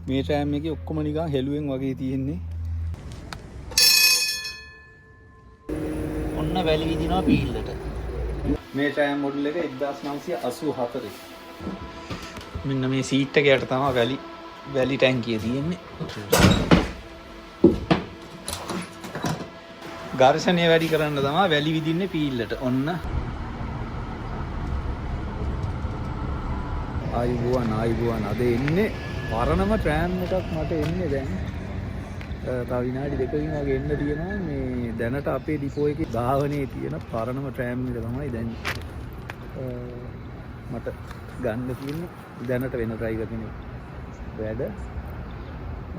මේ ට්‍රෑම් එකේ ඔක්කොම නිකන් හෙළුවෙන් වගේ තියෙන්නේ. ඔන්න වැලි විදිනවා පීල්ලට. මේ ට්‍රෑම් මොඩල් එක 1984. මෙන්න මේ සීට් එක යට තමයි වැලි ටැංකිය තියෙන්නේ. ඝර්ෂණය වැඩි කරන්න තමයි වැලි විදින්නේ පීල්ලට. ඔන්න ආයිබුවන් අද එන්නේ පරණම ට්‍රෑම් එකක් මට එන්නේ දැන්. තව විනාඩි දෙකකින් වගේ එන්න තියෙනවා. මේ දැනට අපේ ඩිපෝ එකේ ධාවනයේ තියෙන පරණම ට්‍රෑම් එක තමයි දැන් මට ගන්න තියෙන්නේ. දැනට වෙන ඩ්‍රයිවර් කෙනෙක් වැඩ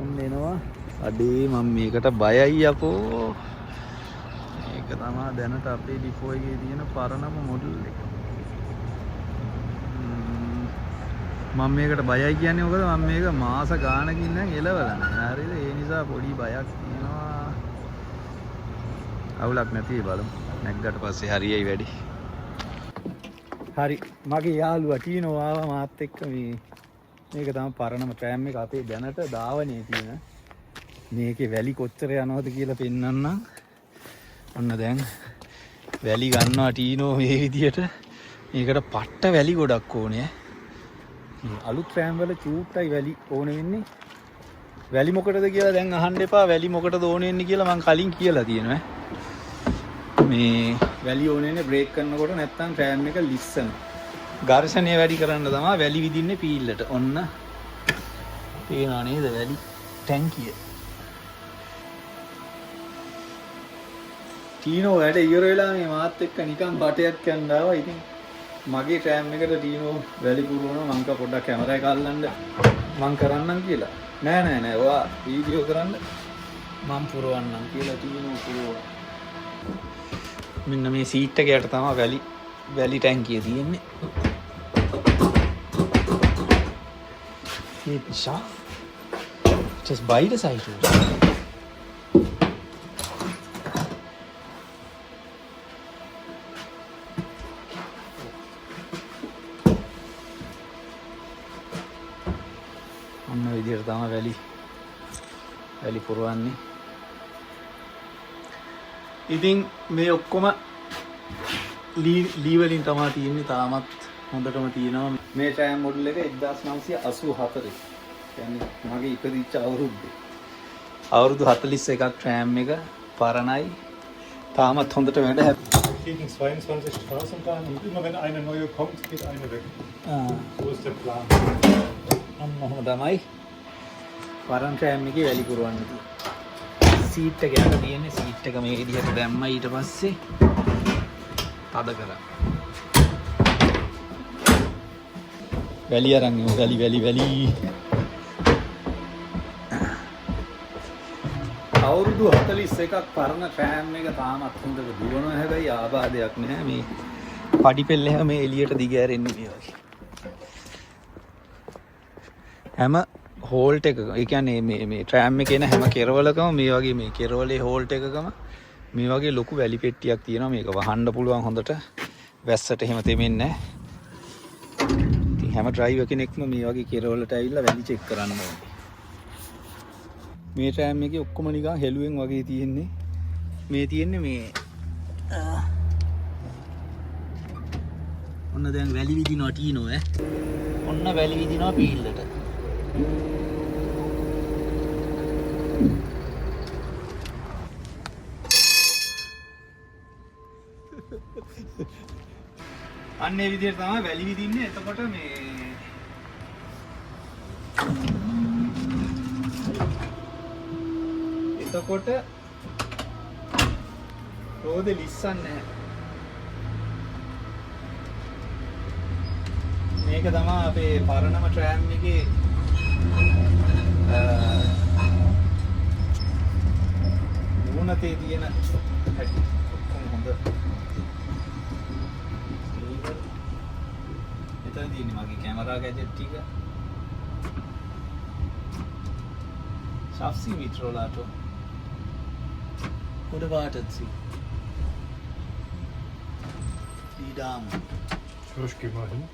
මම එනවා. අඩේ මම මේකට බයයි අපෝ. මේක තමයි දැනට අපේ ඩිපෝ එකේ තියෙන පරණම මොඩල් එක. මම මේකට බයයි කියන්නේ මොකද මම මේක මාස ගානකින් නම් එලවලා නැහැ. හරිද? ඒ නිසා පොඩි බයක් තියෙනවා. අවුලක් නැති බලමු. නැග්ගට පස්සේ හරියයි වැඩි. හරි. මගේ යාළුවා ටීනෝ ආවා මාත් එක්ක මේක තමයි පරණම ට්‍රෑම් එක අපේ දැනට ධාවනයේ තියෙන. මේකේ වැලි කොච්චර යනවද කියලා පෙන්වන්නම්. ඔන්න දැන් වැලි ගන්නවා ටීනෝ මේ විදියට. මේකට පට්ට වැලි ගොඩක් ඕනේ. අලුත් ට්‍රෑම් වල චූට්ටයි වැලි ඕන වෙන්නේ. වැලි මොකටද කියලා දැන් අහන්න එපා. වැලි මොකටද ඕන වෙන්නේ කියලා මම කලින් කියලා තියෙනවා. මේ වැලි ඕන වෙන්නේ බ්‍රේක් කරනකොට නැත්නම් ට්‍රෑම් එක ලිස්සන. ඝර්ෂණය වැඩි කරන්න තමයි වැලි විදින්නේ පීල්ලට. ඔන්න පේනවා නේද වැලි ටැංකිය. ටීනෝ වැඩ ඉවර වෙලා මේ මාත් එක්ක නිකන් බටයක් යන්න ආවා. ඉතින් මගේ ට්‍රෑම් එකට ටීනෝ වැලි පුරවනවා. මං කව පොඩ්ඩක් කැමරා එක අල්ලන්න මං කරන්නම් කියලා. නෑ ඔයා වීඩියෝ කරන්න මං පුරවන්නම් කියලා ටීනෝ පුරවනවා. මෙන්න මේ සීට් එක යට තමයි වැලි ටැංකිය තියෙන්නේ. මේ පිසා just beide Seiten. ඔන්න විදිහට තමයි වැලි පුරවන්නේ. ඉතින් මේ ඔක්කොම ලී වලින් තමයි තියෙන්නේ. තාමත් හොඳටම තියෙනවා. මේ ට්‍රෑම් මොඩල් එක 1984. කියන්නේ මගේ ඉපදිච්ච අවුරුදු 41ක් ට්‍රෑම් එක පරණයි. තාමත් හොඳට වැඩ Fliegen 22 Straßenbahnen und immer wenn eine neue kommt, geht eine weg. So ist der Plan. ඔන්න තමයි පරණ ට්‍රෑම් එකේ වැලි පුරවන්න තියෙන්නේ. සීට් එක යට තියෙන්නේ. සීට් එක මේ විදිහට දැම්මා. ඊට පස්සේ තද කරා. වැලි අරන් වැලි අවුරුදු 41ක් පරණ ට්‍රෑම් එක තාමත් හොඳට දුවනවා. හැබැයි ආබාධයක් නැහැ. මේ පඩි පෙළ හැම මේ එළියට දිග ඇරෙන්නේ මේ වගේ. හැම හෝල්ට් එකක ඒ කියන්නේ මේ ට්‍රෑම් එකේ එන හැම කෙරවලකම මේ වගේ මේ කෙරවලේ හෝල්ට් එකකම මේ වගේ ලොකු වැලි පෙට්ටියක් තියෙනවා. මේක වහන්න පුළුවන් හොඳට. වැස්සට එහෙම තෙමෙන්නේ නැහැ. ඉතින් හැම ඩ්‍රයිවර් කෙනෙක්ම මේ වගේ කෙරවලට ඇවිල්ලා වැලි චෙක් කරන්න ඕනේ. මේ ට්‍රෑම් එකේ ඔක්කොම නිකන් හෙළුවෙන් වගේ තියෙන්නේ. මේ තියෙන්නේ මේ ඔන්න දැන් වැලි විදිනවා ටීනෝ ඔන්න වැලි විදිනවා පීල්ලට. අන්න ඒ විදිහට තමයි වැලි විදින්නේ. එතකොට රෝදේ ලිස්සන්නේ නැහැ. මේක තමයි අපේ පරණම ට්‍රෑම් එකේ මුණතේ තියෙන හැටි ඔක්කොම හොඳ. එතන තියෙන්නේ මගේ කැමරා ගැජට් ටික. Schaff sie mit Rollator. Oder wartet sie? Die Dame. Ich geh mal hin.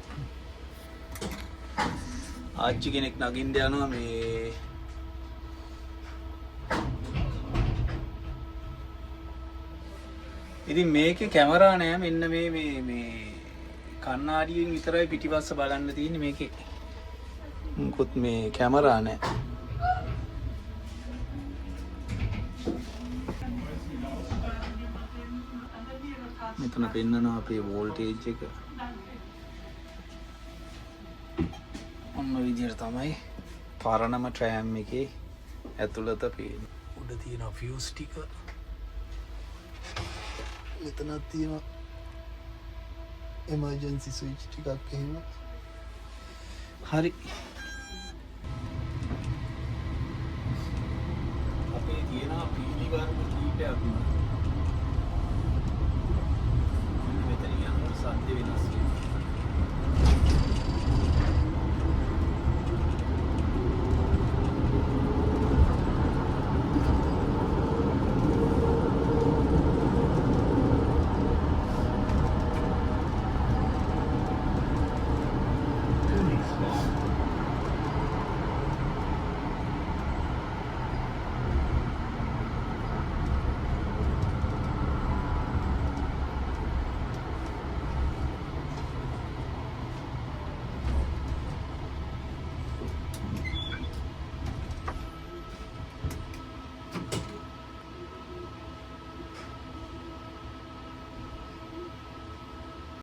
ආච්චි කෙනෙක් නගින්න යනවා මේ ඉතින් මේකේ කැමරා නෑ මෙන්න මේ කණ්ණාඩියෙන් විතරයි පිටිපස්ස බලන්න තියෙන්නේ මේකේ. මුකුත් මේ කැමරා නෑ. මෙතන පෙන්නනවා අපේ වෝල්ටේජ් එක. ඔන්න විදිහට තමයි පරණම ට්‍රෑම් එකේ ඇතුළත පේන්නේ. උඩ තියෙන ෆියුස් ටික. මෙතනත් තියෙන එමර්ජන්සි ස්විච් ටිකක් එහෙම. හරි. අපේ තියෙන පීලි වර්ග කීපයක්ම